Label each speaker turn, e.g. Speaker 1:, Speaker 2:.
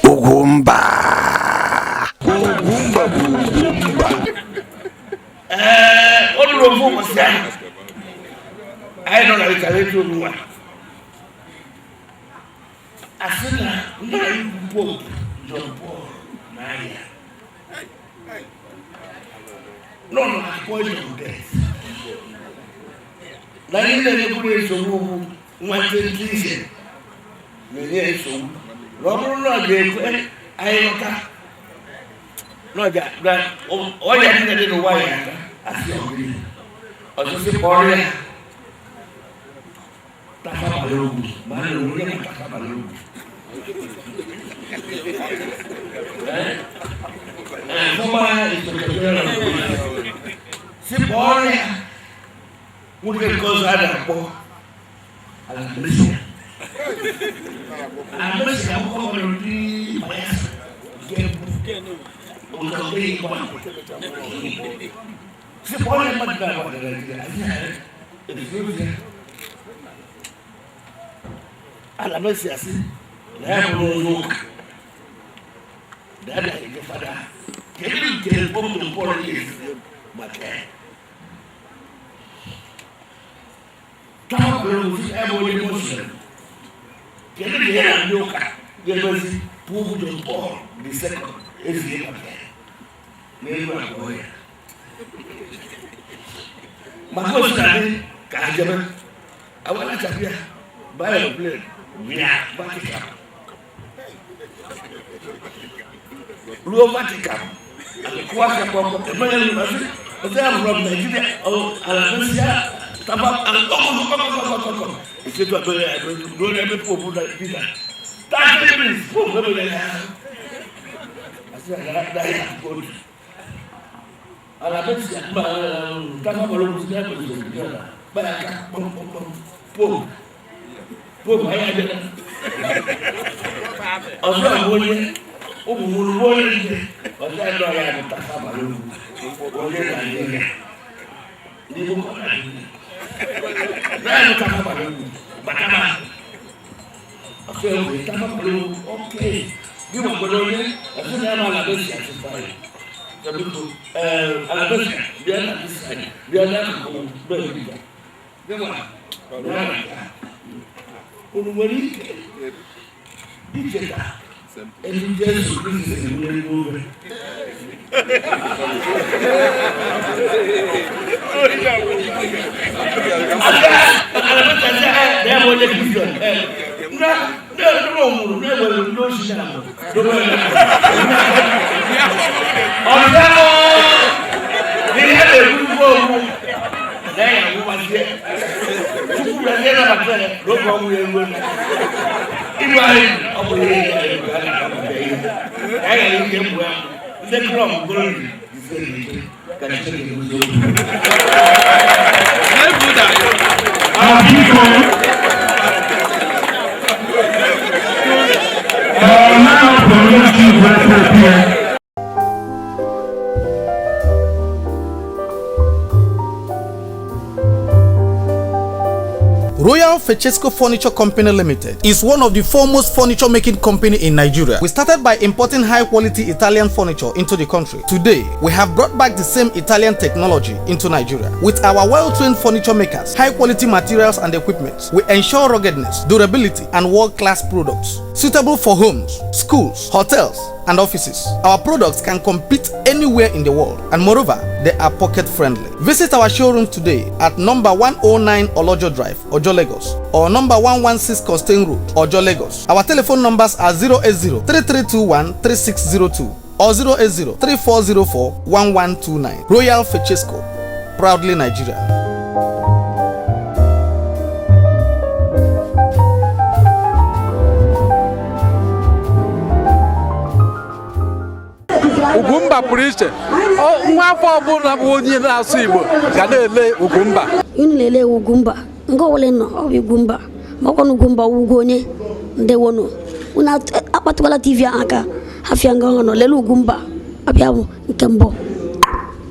Speaker 1: UGWUMBA.
Speaker 2: I don't know if I let you know. I said, I'm going no, I'm going to death. Now, you never put it so one thing. Robert, I am not that. All you didn't know why I feel. I just say, Boria. Takabalu, Malu, Takabalu. And somebody is to see Boria. Would get close at a I'm missing. I'm missing. I'm going to be my ass. See Boria, but I'm not saying that look. That is the father. Can you tell what the point is? My care. Talk with every emotion. Can you hear a look? There was pulled the ball. The second is the other. Maybe I'm going. My husband, Kajaman, I want to appear by a plane. Vatican. Low Vatican. Quack about the man of from Nigeria or Alaska. Tabak and it's a don't ever put that dinner. That is probably I said, I have good. Alaska, Tamabalus never together. But I can't pump. Pô, aí é olha hoje o mundo hoje olha não é tá trabalhando hoje é digo não é tá trabalhando bacana ok tá trabalhando ok digo hoje assim é uma vez que se faz então a vez viana com bem digo Urumari, Icheka, and Jesus Christ is very good.
Speaker 3: Royal Francesco Furniture Company Limited is one of the foremost furniture making company in Nigeria. We started by importing high quality Italian furniture into the country. Today, we have brought back the same Italian technology into Nigeria. With our well-trained furniture makers, high quality materials and equipment, we ensure ruggedness, durability, and world-class products suitable for homes, schools, hotels, and offices. Our products can compete anywhere in the world, and moreover, they are pocket friendly. Visit our showroom today at number 109 Olojo Drive, Ojo Lagos, or number 116 Costain Road, Ojo Lagos. Our telephone numbers are 080-3321-3602 or 080-3404-1129. Royal Francesco, proudly Nigeria.
Speaker 4: UGWUMBA pụrụ iche nwa afọ ọbụla bụ onye na-asụ Igbo ga na-ele UGWUMBA.
Speaker 5: Lele UGWUMBA ngo wole no UGWUMBA mako UGWUMBA ugonye ndewono una akpatwala TV aka afia ngo no lele UGWUMBA abia nkembo.